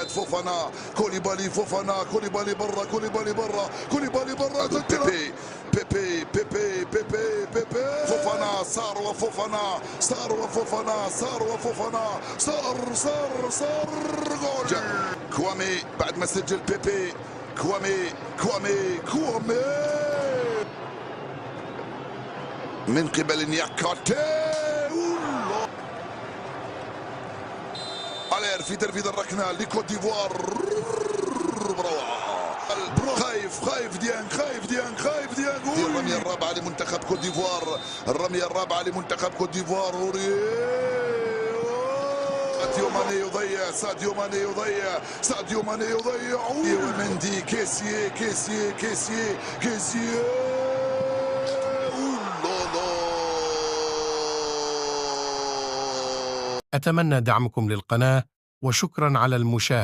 فوفانا كوليبالي فوفانا كوليبالي برا كوليبالي برا كوليبالي برا بيبي بيبي بيبي بيبي بيبي فوفانا صار وفوفانا صار وفوفانا صار وفوفانا صار جول كوامي بعد ما سجل بيبي كوامي من قبل نياكاتي الير في تنفيذ الركنه لكوت ديفوار بروعه خايف ديانغ الرميه الرابعه لمنتخب كوت ديفوار الرميه الرابعه لمنتخب كوت ديفوار ساديو ماني يضيع ومندي كيسيه أتمنى دعمكم للقناة وشكرا على المشاهدة.